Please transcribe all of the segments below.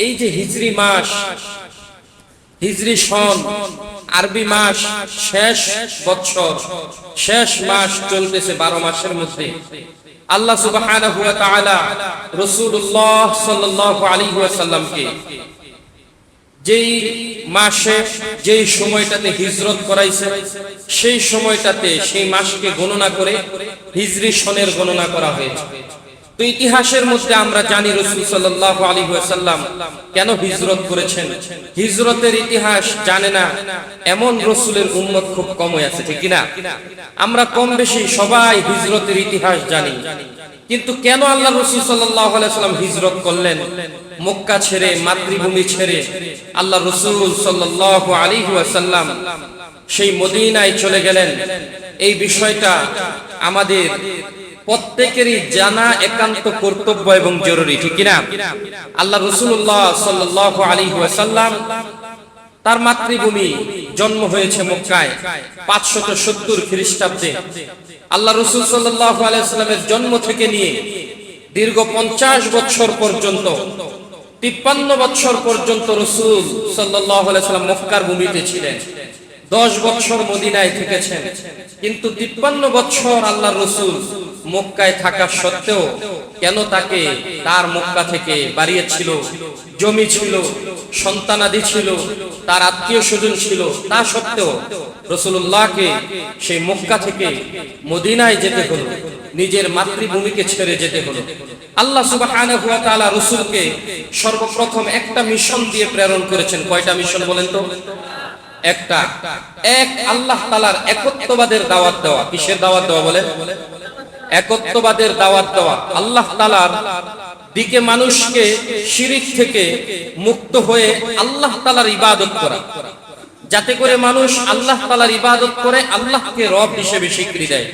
এই যে হিজরি মাস, হিজরি সন, আরবি মাস, শেষ বছর, শেষ মাস চলতেছে 12 মাসের মধ্যে। আল্লাহ সুবহানাহু ওয়া তাআলা রাসূলুল্লাহ সাল্লাল্লাহু আলাইহি ওয়াসাল্লামকে যেই মাসে যেই সময়টাতে হিজরত করাইছে, সেই সময়টাতে সেই মাসকে গণনা করে হিজরি সনের গণনা করা হয়েছে। তো ইতিহাসের মধ্যে আমরা জানি রাসূল সাল্লাল্লাহু আলাইহি ওয়াসাল্লাম কেন হিজরত করেছেন। হিজরতের ইতিহাস জানে না এমন রাসূলের উম্মত খুব কম আছে, ঠিক কি না? আমরা কম বেশি সবাই হিজরতের ইতিহাস জানি, কিন্তু কেন আল্লাহ রাসূল সাল্লাল্লাহু আলাইহি ওয়াসাল্লাম হিজরত করলেন? মক্কা ছেড়ে, মাতৃভূমি ছেড়ে আল্লাহ রাসূল সাল্লাল্লাহু আলাইহি ওয়াসাল্লাম সেই মদিনায় চলে গেলেন। এই বিষয়টা আমাদের প্রত্যেকেরই জানা একান্ত কর্তব্য এবং জরুরি, ঠিক কি না? আল্লাহ রাসূলুল্লাহ সাল্লাল্লাহু আলাইহি ওয়াসাল্লাম তার মাতৃভূমি জন্ম হয়েছে মক্কায় 570 খ্রিস্টাব্দে। আল্লাহ রাসূল সাল্লাল্লাহু আলাইহি ওয়াসাল্লামের জন্ম থেকে নিয়ে দীর্ঘ 50 বছর পর্যন্ত, 53 বছর পর্যন্ত রাসূল সাল্লাল্লাহু আলাইহি ওয়াসাল্লাম মক্কার ভূমিতে ছিলেন। 10 বছর মদিনায় থেকেছেন, কিন্তু 53 বছর আল্লাহর রাসূল মক্কায় থাকা সত্ত্বেও কেন তাকে তার মক্কা থেকে বাড়িয়েছিল? জমি ছিল, সন্তানাদি ছিল, তার আত্মীয় স্বজন ছিল, তা সত্ত্বেও রাসূলুল্লাহকে সেই মক্কা থেকে মদিনায় যেতে হলো, নিজের মাতৃভূমিকে ছেড়ে যেতে হলো। আল্লাহ সুবহানাহু ওয়া তাআলা রাসূলকে সর্বপ্রথম একটা মিশন দিয়ে প্রেরণ করেছেন। কয়টা মিশন বলেন তো? একটা। এক, আল্লাহ তাআলার একত্ববাদের দাওয়াত দেওয়া। কিসের দাওয়াত দেওয়া বলেন? একত্ববাদের দাওয়াত দেওয়া। আল্লাহ তাআলার দিকে মানুষকে শিরিক থেকে মুক্ত হয়ে আল্লাহ তাআলার ইবাদত করা, যাতে করে মানুষ আল্লাহ তাআলার ইবাদত করে আল্লাহকে রব হিসেবে স্বীকৃতি দেয়।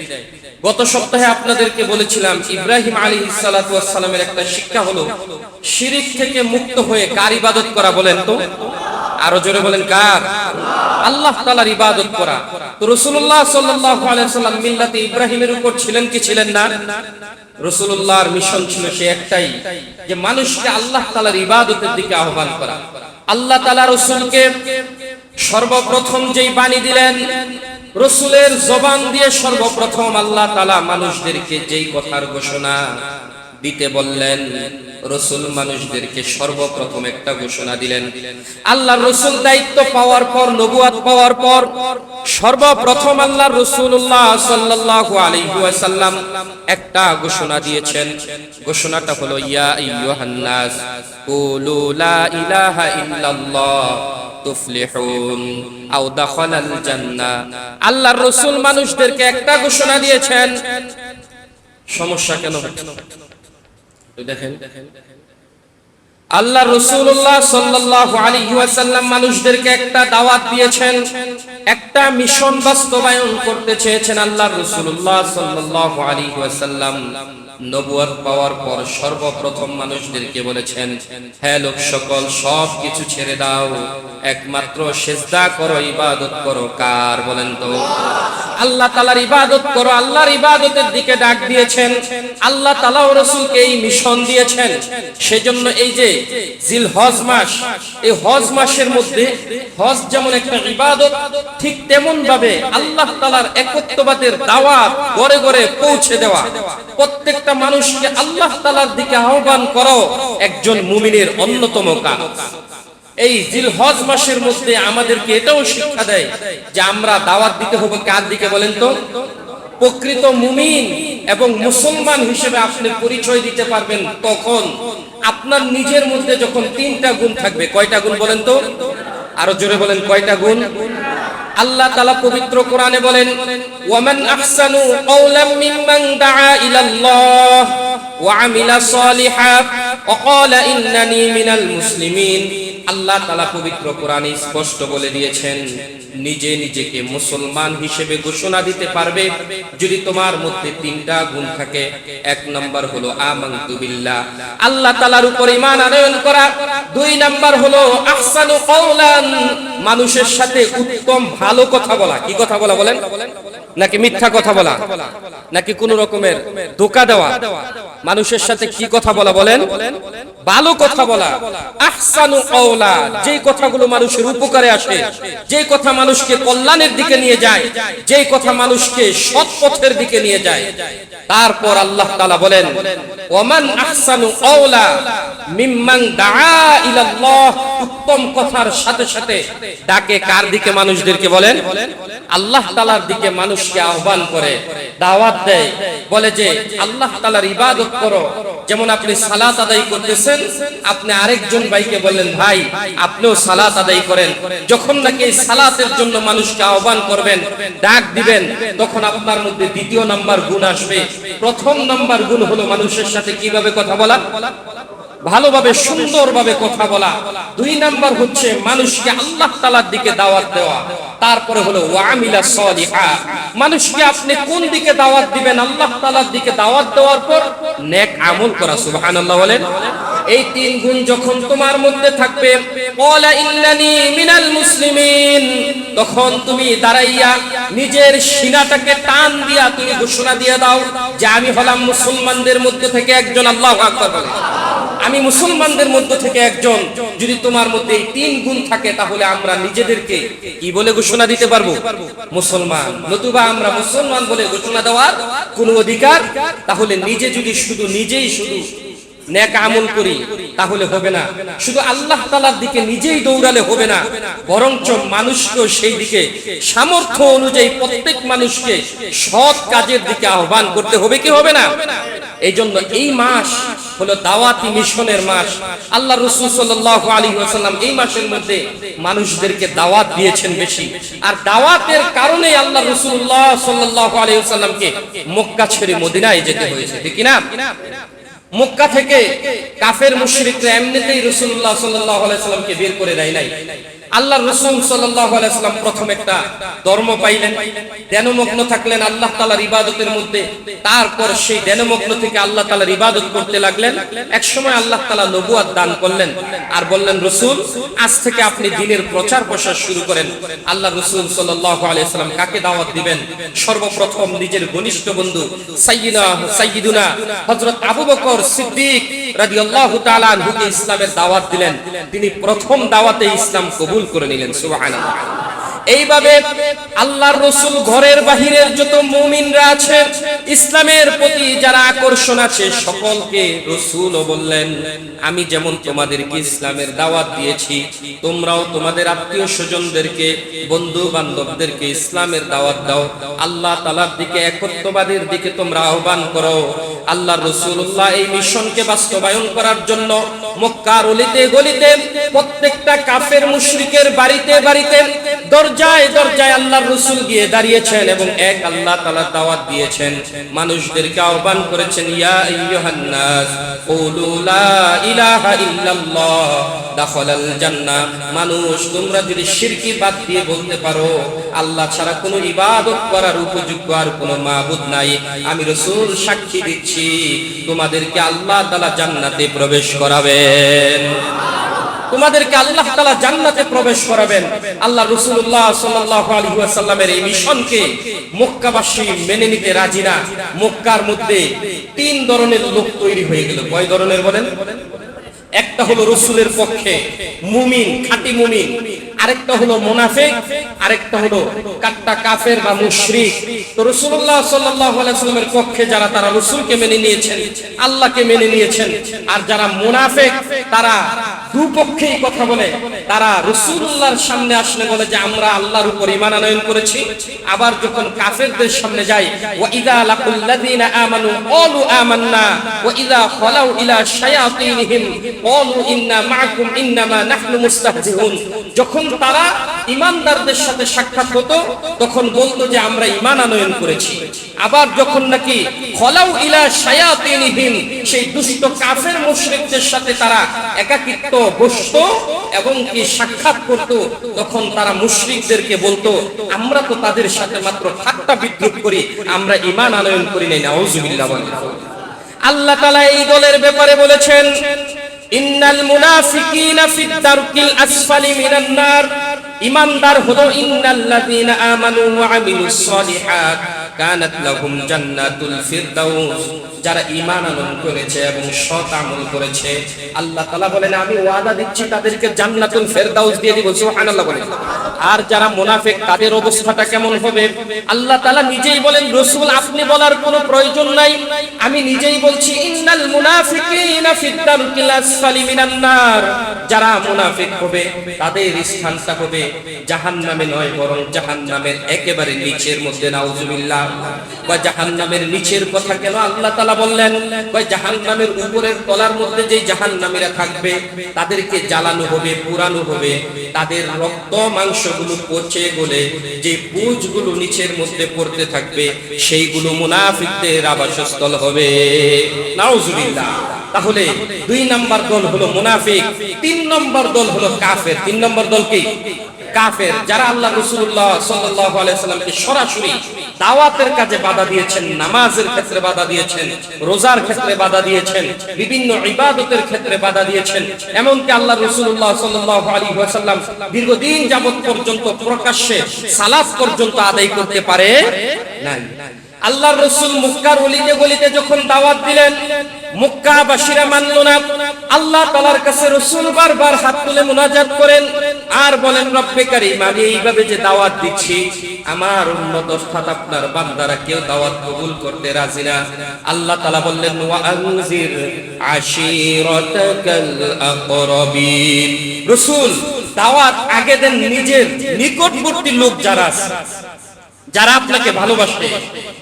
গত সপ্তাহে আপনাদেরকে বলেছিলাম ইব্রাহিম আলাইহিস সালাতু ওয়াস সালামের একটা শিক্ষা হলো শিরিক থেকে মুক্ত হয়ে কার ইবাদত করা বলেন তো? আরো জোরে বলেন, কার? আল্লাহ তাআলার ইবাদত করা। তো রাসূলুল্লাহ সাল্লাল্লাহু আলাইহি ওয়াসাল্লাম মিল্লাতে ইব্রাহিমের উপর ছিলেন কি ছিলেন না? রাসূলুল্লাহর মিশন ছিল সে একটাই, যে মানুষকে আল্লাহ তাআলার ইবাদতের দিকে আহ্বান করা। আল্লাহ তাআলা রাসূলকে সর্বপ্রথম যেই বাণী দিলেন, রাসূলের জবান দিয়ে সর্বপ্রথম আল্লাহ তাআলা মানুষদেরকে যেই কথার ঘোষণা দিতে বললেন, রাসূল মানুষদেরকে সর্বপ্রথম একটা ঘোষণা দিলেন। আল্লাহর রাসূল দায়িত্ব পাওয়ার পর, নবুয়ত পাওয়ার পর সর্বপ্রথম আল্লাহর রাসূলুল্লাহ সাল্লাল্লাহু আলাইহি ওয়াসাল্লাম একটা ঘোষণা দিয়েছেন। ঘোষণাটা হলো ইয়া আইয়ুহান নাস কুলু লা ইলাহা ইল্লাল্লাহ তুফলিহুন আও দাখালাল জান্নাহ। আল্লাহর রাসূল মানুষদেরকে একটা ঘোষণা দিয়েছেন। সমস্যা কেন হচ্ছে? দেখেন, আল্লাহ রাসূলুল্লাহ সাল্লাল্লাহু আলাইহি ওয়াসাল্লাম মানুষদেরকে একটা দাওয়াত দিয়েছেন, একটা মিশন বাস্তবায়ন করতে চেয়েছেন। আল্লাহ রাসূলুল্লাহ সাল্লাল্লাহু আলাইহি ওয়াসাল্লাম নবুয়ত পাওয়ার পর সর্বপ্রথম মানুষদেরকে বলেছেন, হে লোক সকল, সব কিছু ছেড়ে দাও, একমাত্র সিজদা করো, ইবাদত করো। কার বলেন তো? আল্লাহ তাআলার ইবাদত করো। আল্লাহর ইবাদতের দিকে ডাক দিয়েছেন। আল্লাহ তাআলা ও রাসূলকে এই মিশন দিয়েছেন। সেজন্য এই যে জিলহজ মাস, এই হজ মাসের মধ্যে হজ যেমন একটা ইবাদত, ঠিক তেমন ভাবে আল্লাহ তাআলার একত্ববাদের দাওয়াত ঘরে ঘরে পৌঁছে দেওয়া, প্রত্যেকটা মানুষকে আল্লাহ তাআলার দিকে আহ্বান করো একজন মুমিনের অন্যতম কাজ। এই জিলহজ মাসের মধ্যে আমাদেরকে এটাও শিক্ষা দেয় যে আমরা দাওয়াত দিতে হবে কার দিকে বলেন তো? প্রকৃত মুমিন এবং মুসলমান হিসেবে আপনি পরিচয় দিতে পারবেন তখন আপনার নিজের মধ্যে যখন 3টা গুণ থাকবে। কয়টা গুণ বলেন তো? আরো জোরে বলেন, কয়টা গুণ? আল্লাহ তাআলা পবিত্র কোরআনে বলেন, ওয়ামান আহসানু কাওলাম মিম্মান দাআ ইলাল্লাহ ওয়া আমিলা সালিহান ওয়া ক্বালা ইন্নানি মিনাল মুসলিমিন। আল্লাহ তাআলা পবিত্র কোরআনে স্পষ্ট বলে দিয়েছেন, নিজে নিজেকে মুসলমান হিসেবে ঘোষণা দিতে পারবে যদি তোমার মধ্যে 3টা গুণ থাকে। 1 নাম্বার হলো আমানতু বিল্লাহ, আল্লাহ তাআলার উপর ঈমান আনয়ন করা। 2 নাম্বার হলো আহসানু কাওলান, মানুষের সাথে উত্তম ভালো কথা বলা। কি কথা বলা বলেন? নাকি মিথ্যা কথা বলা, নাকি কোন রকমের ধোঁকা দেওয়া? মানুষের সাথে কি কথা বলা বলেন? ভালো কথা বলা। আহসানু কওলা, যে কথাগুলো মানুষের উপকারে আসে, যে কথা মানুষকে কল্যাণের দিকে নিয়ে যায়, যে কথা মানুষকে সৎ পথের দিকে নিয়ে যায়। তারপর আল্লাহ তাআলা বলেন, ওয়ামান আহসানু কওলা মিম্মান দাআ ইলাল্লাহ, উত্তম কথার সাথে সাথে ডাকে কার দিকে? মানুষদেরকে বলেন আল্লাহ তাআলার দিকে মানুষকে আহ্বান করে, দাওয়াত দেয়, বলে যে আল্লাহ তাআলার ইবাদত করো। যেমন আপনি সালাত আদায় করতেছেন, আপনি আরেকজন ভাইকে বললেন, ভাই আপনিও সালাত আদায় করেন। যখন নাকি এই সালাতের জন্য মানুষকে আহ্বান করবেন, ডাক দিবেন, তখন আপনার মধ্যে দ্বিতীয় নাম্বার গুণ আসবে। প্রথম নাম্বার গুণ হলো মানুষের সাথে কিভাবে কথা বলা, ভালোভাবে সুন্দরভাবে কথা বলা। দুই নাম্বার হচ্ছে মানুষকে আল্লাহ তাআলার দিকে দাওয়াত দেওয়া। তারপরে হলো ওয়ামিলা সলিহা, মানুষকে আপনি কোন দিকে দাওয়াত দিবেন? আল্লাহ তাআলার দিকে দাওয়াত দেওয়ার পর নেক আমল করা। সুবহানাল্লাহ বলেন। এই তিন গুণ যখন তোমার মধ্যে থাকবে, ক্বালা ইন্নানি মিনাল মুসলিমিন, তখন তুমি দাঁড়াইয়া নিজের সিনাটাকে টান দিয়া তুমি ঘোষণা দিয়ে দাও যে আমি হলাম মুসলমানদের মধ্যে থেকে একজন। আল্লাহু আকবার বলে, আমি মুসলমানদের মধ্যে থেকে একজন। যদি তোমার মধ্যে এই তিন গুণ থাকে, তাহলে আমরা নিজেদেরকে কি বলে ঘোষণা দিতে পারবো? মুসলমান। নতুবা আমরা মুসলমান বলে ঘোষণা দেওয়ার কোনো অধিকার, তাহলে নিজে যদি শুধু নিজেই শুধু নেক আমল করি তাহলে হবে না। শুধু আল্লাহ তাআলার দিকে নিজেই দৌড়ালে হবে না, বরঞ্চ মানুষকেও সেই দিকে সামর্থ্য অনুযায়ী প্রত্যেক মানুষকে সৎ কাজের দিকে আহ্বান করতে হবে, কি হবে না? এই জন্য এই মাস হলো দাওয়াতি মিশনের মাস। আল্লাহ রাসূল সাল্লাল্লাহু আলাইহি ওয়াসাল্লাম এই মাসের মধ্যে মানুষদেরকে দাওয়াত দিয়েছেন বেশি। আর দাওয়াতের কারণে আল্লাহ রাসূলুল্লাহ সাল্লাল্লাহু আলাইহি ওয়াসাল্লামকে মক্কা ছেড়ে মদিনায় যেতে হয়েছে, ঠিক কি না? মক্কা থেকে কাফের মুশরিকরা এমনিতেই রাসূলুল্লাহ সাল্লাল্লাহু আলাইহি ওয়াসাল্লামকে বের করে দেয় নাই। আল্লাহর রাসূল সাল্লাল্লাহু আলাইহি ওয়াসাল্লাম প্রথম একটা ধর্ম পাইলেন, ধ্যানমগ্ন থাকলেন আল্লাহ তাআলার ইবাদতের মধ্যে। তারপর সেই ধ্যানমগ্ন থেকে আল্লাহ তাআলার ইবাদত করতে লাগলেন। এক সময় আল্লাহ তাআলা নবুয়ত দান করলেন আর বললেন, রাসূল আজ থেকে আপনি দ্বীনের প্রচার প্রসার শুরু করেন। আল্লাহ রাসূল সাল্লাল্লাহু আলাইহি ওয়াসাল্লাম কাকে দাওয়াত দিবেন? সর্বপ্রথম নিজের ঘনিষ্ঠ বন্ধু সাইয়্যিদুনা হযরত আবু বকর সিদ্দিক রাদিয়াল্লাহু তাআলা আনহুকে ইসলামের দাওয়াত দিলেন। তিনি প্রথম দাওয়াতে ইসলাম কবুল করে নিলেন। সুবহানাল্লাহ। এইভাবে আল্লাহর রাসূল ঘরের বাহিরের যত মুমিনরা আছে, ইসলামের প্রতি যারা আকর্ষণ আছে, সকলকে রাসূলও বললেন, আমি যেমন তোমাদেরকে ইসলামের দাওয়াত দিয়েছি, তোমরাও তোমাদের আত্মীয় স্বজনদেরকে, বন্ধু বান্ধবদেরকে ইসলামের দাওয়াত দাও। আল্লাহ তাআলার দিকে, একত্ববাদের দিকে তোমরা আহ্বান করো। আল্লাহর রাসূলুল্লাহ এই মিশনকে বাস্তবায়ন করার জন্য মক্কার অলিতে গলিতে, প্রত্যেকটা কাফের মুশরিকের বাড়িতে বাড়িতে, দরজায় দরজায় আল্লাহর রাসূল গিয়ে দাঁড়িয়েছেন এবং এক আল্লাহ তাআলা দাওয়াত দিয়েছেন, মানুষদেরকে আহ্বান করেছেন, ইয়া আইয়ুহান নাস কুলু লা ইলাহা ইল্লাল্লাহ দাখালাল জান্নাহ। মানুষ, তোমরা যদি শিরকি বাদ দিয়ে বলতে পারো আল্লাহ ছাড়া কোনো ইবাদত করার উপযুক্ত আর কোনো মাবুদ নাই, আমি রাসূল সাক্ষী দিচ্ছি তোমাদেরকে আল্লাহ তাআলা জান্নাতে প্রবেশ করাবেন। তোমাদেরকে আল্লাহ তাআলা জান্নাতে প্রবেশ করাবেন। আল্লাহ রাসূলুল্লাহ সাল্লাল্লাহু আলাইহি ওয়াসাল্লামের এই মিশনকে মক্কাবাসী মেনে নিতে রাজি না। মক্কার মধ্যে তিন ধরনের লোক তৈরি হয়ে গেল। কয় ধরনের বলেন? একটা হলো রাসূলের পক্ষে মুমিন, খাঁটি মুমিন, আরেকটা হলো মুনাফিক, আরেকটা হলো কাট্টা কাফের বা মুশরিক। তো রাসূলুল্লাহ সাল্লাল্লাহু আলাইহি ওয়াসাল্লামের পক্ষে যারা, তারা রাসূলকে মেনে নিয়েছেন, আল্লাহকে মেনে নিয়েছেন। আর যারা মুনাফিক, তারা দুপক্ষেই কথা বলে। তারা রাসূলুল্লাহর সামনে আসলে বলে যে আমরা আল্লাহর উপর ঈমান আনয়ন করেছি, আবার যখন কাফেরদের সামনে যায়, ওয়া ইযা লাকুল্লাযিনা আমানু ক্বালু আমান্না ওয়া ইযা খালাউ ইলা শায়াতিনহিম ক্বালু ইন্না মাআকুম ইন্নামা নাহনু মুস্তাহজিউন। যখন তারা ঈমানদারদের সাথে সাক্ষাৎ হতো, তখন বলতো যে আমরা ঈমান আনয়ন করেছি। আবার যখন নাকি খালাউ ইলা শায়াতিনহিম, সেই দুষ্ট কাফের মুশরিকদের সাথে তারা একাকিত্ব বসতো এবং কি সাক্ষাৎ করত, তখন তারা মুশরিকদেরকে বলতো আমরা তো তাদের সাথে মাত্র ঠাট্টা বিদ্রুপ করি, আমরা ঈমান আনয়ন করি নাই। নাউযুবিল্লাহ। আল্লাহ তাআলা এই দলের ব্যাপারে বলেছেন, ইন্নাল মুনাফিকিনা ফিদ দারকিল আসফালি মিনান নার, ইমানদার হলো ইন্নাল্লাযীনা আমানু ওয়া আমিলুস সলিহাত কানাত লাহুম জান্নাতুল ফিরদাউস, যারা ঈমান আনয়ন করেছে এবং সৎ আমল করেছে আল্লাহ তাআলা বলেন আমি ওয়াদা দিচ্ছি তাদেরকে জান্নাতুল ফিরদাউস দিয়ে দিব। সুবহানাল্লাহ বলেন। আর যারা মুনাফিক তাদের অবস্থাটা কেমন হবে আল্লাহ তাআলা নিজেই বলেন, রাসূল আপনি বলার কোনো প্রয়োজন নাই, আমি নিজেই বলছি ইন্নাল মুনাফিকিনা ফিদ দারকিল আসফালি মিনান নার। যারা মুনাফিক হবে তাদের স্থানটা হবে জাহান্নামে নয়, বরং জাহান্নামের একেবারে নিচের মধ্যে। নাউজুবিল্লাহ। বা জাহান্নামের নিচের কথা কেন আল্লাহ তাআলা বললেন? বা জাহান্নামের উপরের তলার মধ্যে যে জাহান্নামীরা থাকবে তাদেরকে জ্বালানো হবে, পুরানো হবে, তাদের রক্ত মাংসগুলো পচে গলে যে পুঁজগুলো নিচের মধ্যে পড়তে থাকবে সেইগুলো মুনাফিকদের আবাসস্থল হবে। নাউজুবিল্লাহ। তাহলে 2 নম্বর দল হলো মুনাফিক, 3 নম্বর দল হলো কাফের। 3 নম্বর দল কি? কাফের। যারা আল্লাহ রাসূলুল্লাহ সাল্লাল্লাহু আলাইহি সাল্লামকে সরাসরি দাওয়াতের কাজে বাধা দিয়েছেন, নামাজের ক্ষেত্রে বাধা দিয়েছেন, রোজার ক্ষেত্রে বাধা দিয়েছেন, বিভিন্ন ইবাদতের ক্ষেত্রে বাধা দিয়েছেন। এমনকি আল্লাহ রাসূলুল্লাহ সাল্লাল্লাহু আলাইহি ওয়াসাল্লাম দীর্ঘদিন যাবত পর্যন্ত প্রকাশ্যে সালাত পর্যন্ত আদায় করতে পারে নাই। আল্লাহর রাসূল মক্কার অলিতে গলিতে যখন দাওয়াত দিলেন, মক্কাবাসীরা মানল না। আল্লাহ তাআলার কাছে রাসূল বারবার হাত তুলে মুনাজাত করেন আর বলেন, রব্বে কারীম আমি এইভাবে যে দাওয়াত দিচ্ছি আমার উম্মত অর্থাৎ আপনার বান্দারা কেউ দাওয়াত কবুল করতে রাজি না। আল্লাহ তাআলা বললেন, ওয়া আনজির আশীরাতাকাল আকরাবিন। রাসূল দাওয়াত আগে দেন নিজের নিকটবর্তী লোক যারা আছে, যারা আপনাকে ভালোবাসে,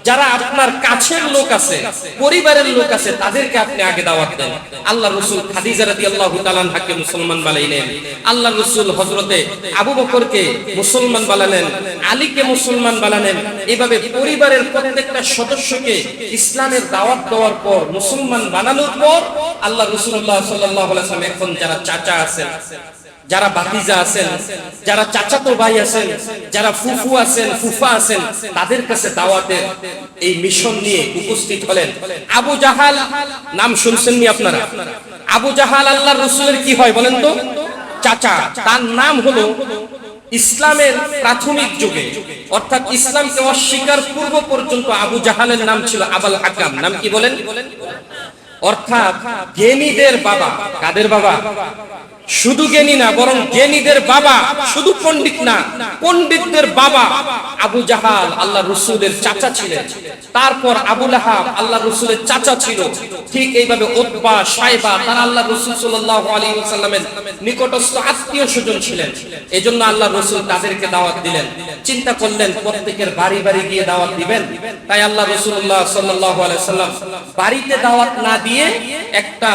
যারা আপনার কাছের লোক আছে, পরিবারের লোক আছে, তাদেরকে আপনি আগে দাওয়াত দেন। আল্লাহ রাসূল খাদিজা রাদিয়াল্লাহু তাআলা আনহাকে মুসলমান বানাইলেন, আল্লাহ রাসূল হযরতে আবু বকরকে মুসলমান বানালেন, আলীকে মুসলমান বানালেন। এইভাবে পরিবারের প্রত্যেকটা সদস্যকে ইসলামের দাওয়াত দেওয়ার পর, মুসলমান বানানোর পর আল্লাহ রাসূলুল্লাহ সাল্লাল্লাহু আলাইহি ওয়াসাল্লাম এখন যারা চাচা আছেন, যারা ভাতিজা আছেন, যারা চাচাতো ভাই আছেন, যারা ফুফু আছেন, ফুফা আছেন, তাদের কাছে দাওয়াতের এই মিশন নিয়ে উপস্থিত হলেন। আবু জাহাল নাম শুনছেন নি আপনারা? আবু জাহাল আল্লাহর রাসূলের কি হয় বলেন তো? চাচা। তার নাম হলো ইসলামের প্রাথমিক যুগে অর্থাৎ ইসলামকে অস্বীকার পূর্ব পর্যন্ত আবু জাহালের নাম ছিল আবুল হাকাম। নাম কি বলেন? অর্থাৎ জ্ঞানীদের বাবা। কাদের বাবা? শুধু জ্ঞানী না, বরং জ্ঞানীদের বাবা, শুধু পণ্ডিত না, পণ্ডিতদের বাবা। আবু জাহাল আল্লাহ রাসূলের চাচা ছিলেন। তারপর আবু লাহাব আল্লাহ রাসূলের চাচা ছিল। ঠিক এইভাবে উতবা, শাইবা তারা আল্লাহ রাসূল সাল্লাল্লাহু আলাইহি ওয়াসাল্লামের নিকটস্থ আত্মীয় স্বজন ছিলেন। এজন্য আল্লাহ রাসূল তাদেরকে দাওয়াত দিলেন। চিন্তা করলেন প্রত্যেকের বাড়ি বাড়ি গিয়ে দাওয়াত দিবেন। তাই আল্লাহ রাসূলুল্লাহ সাল্লাল্লাহু আলাইহি ওয়াসাল্লাম বাড়িতে দাওয়াত না দিয়ে একটা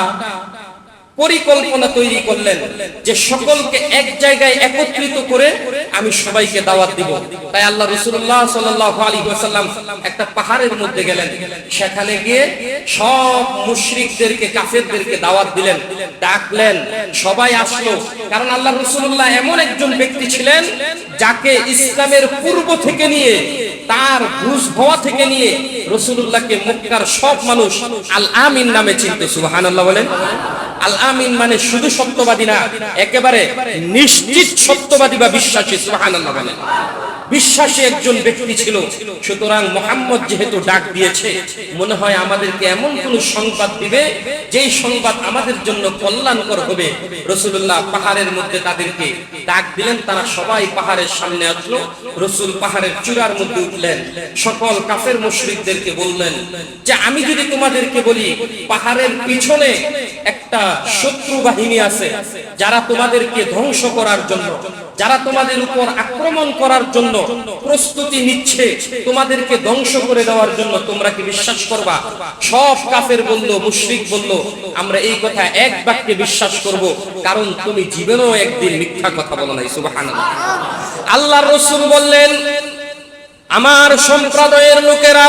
পরিকল্পনা তৈরি করলেন যে সকলকে এক জায়গায় একত্রিত করে আমি সবাইকে দাওয়াত দিব। তাই আল্লাহ রাসূলুল্লাহ সাল্লাল্লাহু আলাইহি ওয়াসাল্লাম একটা পাহাড়ের মধ্যে গেলেন, সেখানে গিয়ে সব মুশরিকদেরকে, কাফেরদেরকে দাওয়াত দিলেন, ডাকলেন, সবাই আসলো। কারণ আল্লাহ রাসূলুল্লাহ এমন একজন ব্যক্তি ছিলেন যাকে ইসলামের পূর্ব থেকে নিয়ে, তার বুঝ হওয়া থেকে নিয়ে রাসূলুল্লাহকে মক্কার সব মানুষ আল আমিন নামে চিনত। সুবহানাল্লাহ বলেন। আল আমিন মানে শুধু সত্যবাদী না, একেবারে নিশ্চিত সত্যবাদী বা বিশ্বাসী। সুবহানাল্লাহ বলেন। বিশ্বাসী একজন ব্যক্তি ছিল। সুতরাং মুহাম্মদ যেহেতু ডাক দিয়েছে, মনে হয় আমাদেরকে এমন কোন সংবাদ দিবে যেই সংবাদ আমাদের জন্য কল্যাণকর হবে। রাসূলুল্লাহ পাহাড়ের মধ্যে তাদেরকে ডাক দিলেন, তারা সবাই পাহাড়ের সামনে আসলো। রাসূল পাহাড়ের চূড়ার মধ্যে উঠলেন, সকল কাফের মুশরিকদেরকে বললেন যে আমি যদি তোমাদেরকে বলি পাহাড়ের পিছনে একটা শত্রু বাহিনী আছে যারা তোমাদেরকে ধ্বংস করার জন্য, যারা তোমাদের উপর আক্রমণ করার জন্য প্রস্তুতি নিচ্ছে, তোমাদেরকে ধ্বংস করে দেওয়ার জন্য, তোমরা কি বিশ্বাস করবা? সব কাফের বলল, মুশরিক বলল, আমরা এই কথা এক বাক্যে বিশ্বাস করব, কারণ তুমি জীবনেও একদিন মিথ্যা কথা বলো নাই। সুবহানাল্লাহ। আল্লাহর রাসূল বললেন, আমার সম্প্রদায়ের লোকেরা,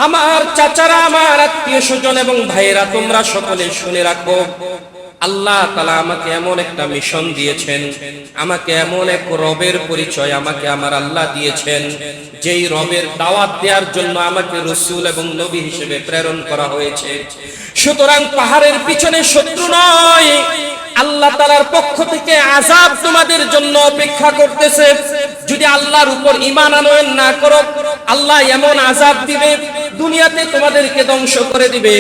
আমার চাচারা, আমার আত্মীয় স্বজন এবং ভাইয়েরা, তোমরা সকলে শুনে রাখো, আল্লাহ তাআলা আমাকে এমন একটা মিশন দিয়েছেন, আমাকে এমন এক রবের পরিচয় আমাকে আমার আল্লাহ দিয়েছেন, যেই রবের দাওয়াত দেওয়ার জন্য আমাকে রাসূল এবং নবী হিসেবে প্রেরণ করা হয়েছে। সুতরাং পাহাড়ের পিছনে শত্রু নয়, আল্লাহ তাআলার পক্ষ থেকে আযাব তোমাদের জন্য অপেক্ষা করতেছে। যদি আল্লাহর উপর ঈমান আনয়ন না করো, আল্লাহ এমন আযাব দিবে, দুনিয়াতে তোমাদেরকে ধ্বংস করে দিবে,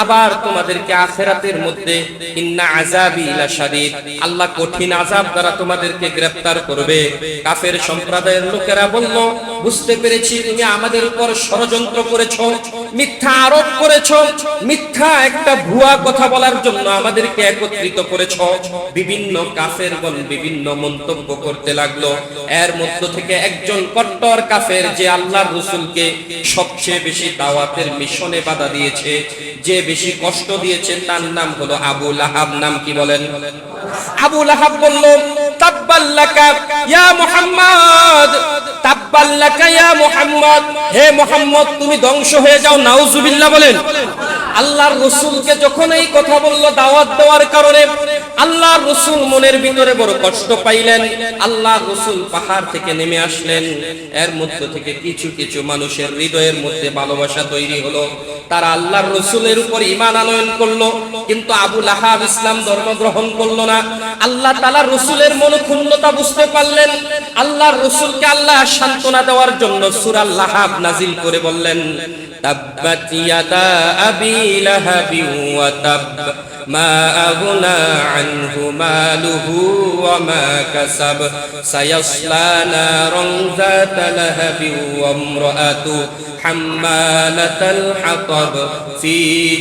আবার তোমাদেরকে আখিরাতের মধ্যে ইন্না আযাবি লাশাদীদ, আল্লাহ কঠিন আযাব দ্বারা তোমাদেরকে গ্রেফতার করবে। কাফের সম্প্রদায়ের লোকেরা বলল, বুঝতে পেরেছি তুমি আমাদের উপর ষড়যন্ত্র করেছো, মিথ্যা আরোপ করেছো, মিথ্যা একটা ভুয়া কথা বলার জন্য আমাদেরকে একত্রিত করেছো। বিভিন্ন কাফেরগণ বিভিন্ন মন্তব্য করতে লাগলো। এর মধ্য থেকে একজন কট্টর কাফের, যে আল্লাহর রাসূলকে সবচেয়ে বেশি দাওয়াতের মিশনে বাধা দিয়েছে, যে বেশি কষ্ট দিয়েছে, তার নাম হলো আবু লাহাব। নাম কি বলেন? আবু লাহাব বলল, তাব্বাল্লাকা ইয়া মুহাম্মদ, তাব্বাল্লাকা ইয়া মুহাম্মদ, হে মুহাম্মদ তুমি ধ্বংস হয়ে যাও। নাউজুবিল্লাহ বলেন। আল্লাহর রাসূলকে যখন এই কথা বলল দাওয়াত দেওয়ার কারণে, আল্লাহর রাসূল মনের ভিতরে বড় কষ্ট পাইলেন। আল্লাহর রাসূল পাহাড় থেকে নেমে আসলেন। এর মধ্য থেকে কিছু কিছু মানুষের হৃদয়ের মধ্যে ভালোবাসা তৈরি হলো, তারা আল্লাহর রাসূলের উপর ঈমান আনয়ন করলো। কিন্তু আবু লাহাব ইসলাম ধর্ম গ্রহণ করলো না। আল্লাহ তাআলা রাসূলের মনোক্ষুণ্ণতা বুঝতে পারলেন। আল্লাহর রাসূলকে আল্লাহ সান্ত্বনা দেওয়ার জন্য সূরা লাহাব নাজিল করে বললেন, তাব্বাত ইয়াদা আবি লাহাবি ওয়া তাব মা আগনা আনহু মালুহু ওয়া মা কাসাব সায়াসলা নারান যাতা লাহাবি ওয়া ইমরাআতু হাম্মালাতাল হাতাব ফি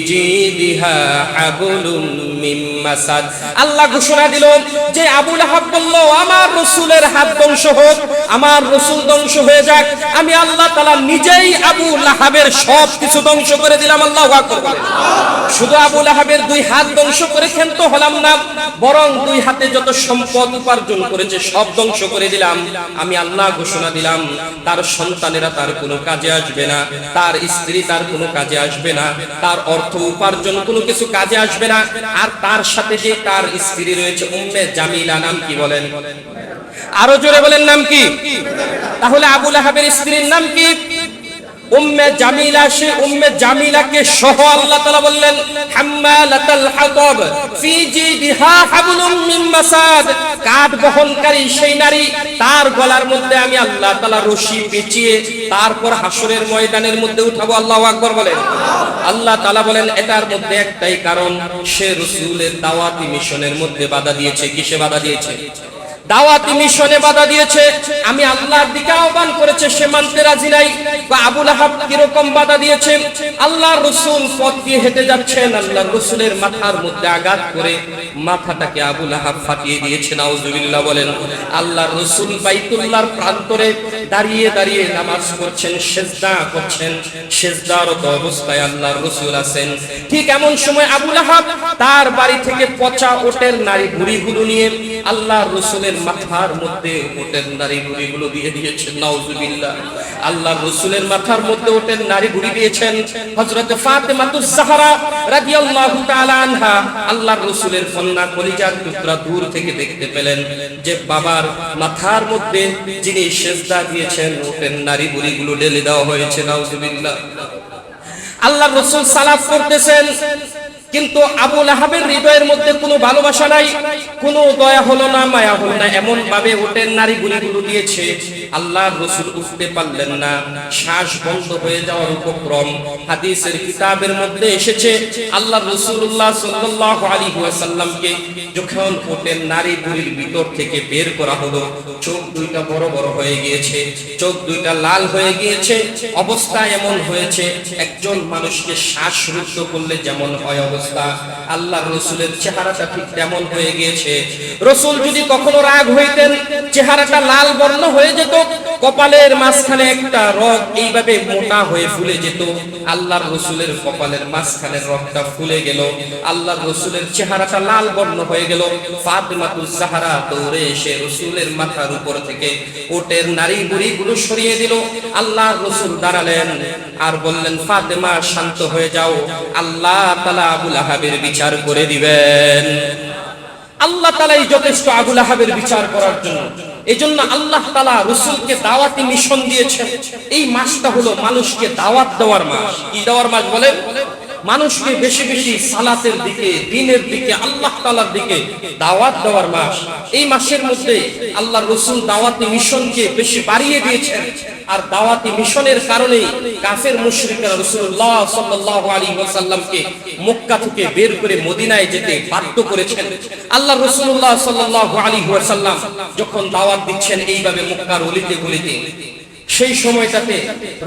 জিদিহা হাবলুম মিন মাসাদ। আল্লাহ ঘোষণা দিল যে আবু লাহাব বলল, আমার রাসূলের হাত ধ্বংস হোক, আমার রাসূল ধ্বংস হয়ে যাক, আমি আল্লাহ তাআলা নিজেই আবু লাহাবের সব কিছু ধ্বংস করে দিলাম। আল্লাহু আকবার বলেন। শুধু আবু লাহাবের দুই হাত ধ্বংস করে ক্ষান্ত হলাম না, বরং দুই হাতে যত সম্পদ উপার্জন করেছে সব ধ্বংস করে দিলাম। আমি আল্লাহ ঘোষণা দিলাম, তার সন্তানেরা তার কোনো কাজে আসবে না, তার স্ত্রী তার কোনো কাজে আসবে না, তার অর্থ উপার্জন কোনো কিছু কাজে আসবে না। আর তার সাথে যে তার স্ত্রী রয়েছে উম্মে জামিলা, নাম কি বলেন? আরো জোরে বলেন, নাম কি? তাহলে আবু লাহাবের স্ত্রীর নাম কি? উম্মে জামিলা। সে উম্মে জামিলাকে সহ আল্লাহ তাআলা বললেন, হাম্মালাতাল হাতাব ফি জিদিহা হাবলুম মিন মাসাদ, কাঠ বহনকারী সেই নারী, তার গলার মধ্যে আমি আল্লাহ তাআলা রশি পেঁচিয়ে তারপর হাসরের ময়দানের মধ্যে উঠাবো। আল্লাহু আকবার বলেন। আল্লাহ তাআলা বলেন, এটার মধ্যে একটাই কারণ, সে রাসূলের দাওয়াতি মিশনের মধ্যে বাধা দিয়েছে। কিসে বাধা দিয়েছে? দাওয়াতি মিশনে বাধা দিয়েছে। আমি আল্লাহর দিকে আহ্বান করেছে, সে মানতে রাজি নাই। বা আবু লাহাব কিরকম বাধা দিয়েছে? আল্লাহর রাসূল পথ দিয়ে হেঁটে যাচ্ছেন, আল্লাহর রাসূলের মাথার মধ্যে আঘাত করে মাথাটাকে আবু লাহাব ফাটিয়ে দিয়েছে। নাউজুবিল্লাহ বলেন। আল্লাহর রাসূল বাইতুল্লাহর প্রান্তরে দাঁড়িয়ে দাঁড়িয়ে নামাজ পড়ছেন, সিজদা করছেন, সিজদারত অবস্থায় আল্লাহর রাসূল আছেন। ঠিক এমন সময় আবু লাহাব তার বাড়ি থেকে পচা ওটের নাড়ি ভুঁড়িগুলো নিয়ে আল্লাহর রাসূলের মাথার মধ্যে ওটের নাড়ি ভুঁড়িগুলো দিয়ে দিয়েছেন। নাউজুবিল্লাহ। আল্লাহর রাসূলের মাথার মধ্যে ওটের নাড়ি ভুঁড়ি দিয়েছেন। হযরত ফাতেমাতুজ জাহরা রাদিয়াল্লাহু তাআলা আনহা, আল্লাহর রাসূলের কন্যা, কলিজার টুকরা, দূর থেকে দেখতে পেলেন যে বাবার মাথার মধ্যে যিনি সিজদা দিয়েছেন ওটের নাড়ি ভুঁড়িগুলো ঢেলে দেওয়া হয়েছে। নাউজুবিল্লাহ। আল্লাহর রাসূল সালাত করতেছেন, কিন্তু আবু লাহাবের হৃদয়ের মধ্যে কোনো ভালোবাসা নাই, কোনো দয়া হলো না, মায়া হলো না। এমন ভাবে ওটের নারী গুলিগুলো দিয়েছে, আল্লাহর রাসূল উঠতে পারলেন না, শ্বাস বন্ধ হয়ে যাওয়ার উপক্রম। হাদিসের কিতাবের মধ্যে এসেছে, আল্লাহর রাসূলুল্লাহ সাল্লাল্লাহু আলাইহি ওয়াসাল্লামকে যখন ওটের নারী গুলির ভিতর থেকে বের করা হলো, চোখ দুইটা বড় বড় হয়ে গিয়েছে, চোখ দুইটা লাল হয়ে গিয়েছে। অবস্থা এমন হয়েছে, একজন মানুষকে শ্বাসরুদ্ধ করলে যেমন হয় অবস্থা, আল্লাহর রাসূলের চেহারাটা ঠিক তেমন হয়ে গিয়েছে। রাসূল যদি কখনো রাগ হইতেন, চেহারাটা লাল বর্ণ হয়ে যেত, কপালের মাঝখানে একটা রগ এইভাবে মোটা হয়ে ফুলে যেত। আল্লাহর রাসূলের কপালের মাঝখানের রগটা ফুলে গেল, আল্লাহর রাসূলের চেহারাটা লাল বর্ণ হয়ে গেল। ফাতেমাতুজ জাহরা দৌড়ে এসে রাসূলের মাথার উপর থেকে ওটের নারী বুড়িগুলো সরিয়ে দিল। আল্লাহর রাসূল দাঁড়ালেন আর বললেন, ফাতেমা শান্ত হয়ে যাও, আল্লাহ তাআলা আবু লাহাবের বিচার করে দিবেন। আল্লাহ তাআলাই যথেষ্ট আবু লাহাবের বিচার করার জন্য। এজন্য আল্লাহ তাআলা রাসূলকে দাওয়াতি মিশন দিয়েছেন। এই মাসটা হলো মানুষকে দাওয়াত দেওয়ার মাস। কি দেওয়ার মাস বলেন? মানুষকে বেশি বেশি সালাতের দিকে, দ্বীনের দিকে, আল্লাহ তাআলার দিকে দাওয়াত দেওয়ার মাস। এই মাসের মধ্যে আল্লাহর রাসূল দাওয়াতি মিশনকে বেশি বাড়িয়ে দিয়েছেন। আর দাওয়াতি মিশনের কারণে কাফের মুশরিকরা রাসূলুল্লাহ সাল্লাল্লাহু আলাইহি ওয়াসাল্লামকে মক্কা থেকে বের করে মদিনায় যেতে বাধ্য করেছেন। আল্লাহ রাসূলুল্লাহ সাল্লাল্লাহু আলাইহি ওয়াসাল্লাম যখন দাওয়াত দিচ্ছেন এইভাবে মক্কার অলিতে গলিতে, সেই সময়টাতে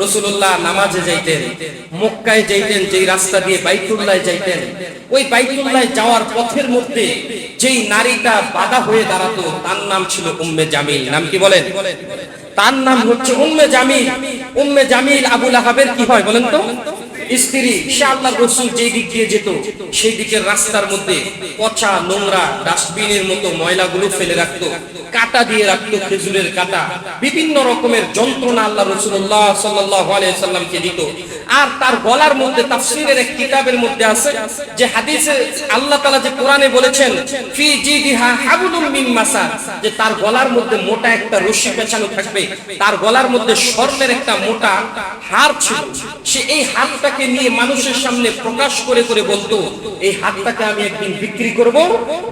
রাসূলুল্লাহ নামাজে যাইতেন, মক্কায় যাইতেন, যেই রাস্তা দিয়ে বাইতুল্লাহ যাইতেন, ওই বাইতুল্লাহ যাওয়ার পথের মধ্যে যেই নারীটা বাধা হয়ে দাঁড়াতো তার নাম ছিল উম্মে জামিল। নাম কি বলেন? তার নাম হচ্ছে উম্মে জামিল। উম্মে জামিল আবু লাহাবের কি হয় বলেন তো? স্ত্রী। সে আল্লাহর রাসূল যেই দিক দিয়ে যেত সেই দিকের রাস্তার মধ্যে পচা নোংরা ডাস্টবিনের মতো ময়লাগুলো ফেলে রাখতো, কাটা দিয়ে রাখতো, খেজুরের কাটা, বিভিন্ন রকমের যন্ত্রণা আল্লাহ রাসূলুল্লাহ সাল্লাল্লাহু আলাইহি সাল্লামকে দিত। আর তার গলার মধ্যে তাফসীরের এক কিতাবের মধ্যে আছে যে হাদিসে আল্লাহ তাআলা যে কোরআনে বলেছেন ফি জিদিহা হাবলুম মিন মাসাদ, যে তার গলার মধ্যে মোটা একটা রশি পেঁচানো থাকবে, তার গলার মধ্যে স্বর্ণের একটা মোটা হার ছিল। সে এই হারটাকে নিয়ে মানুষের সামনে প্রকাশ করে করে বলতো, এই হারটাকে আমি একদিন বিক্রি করব,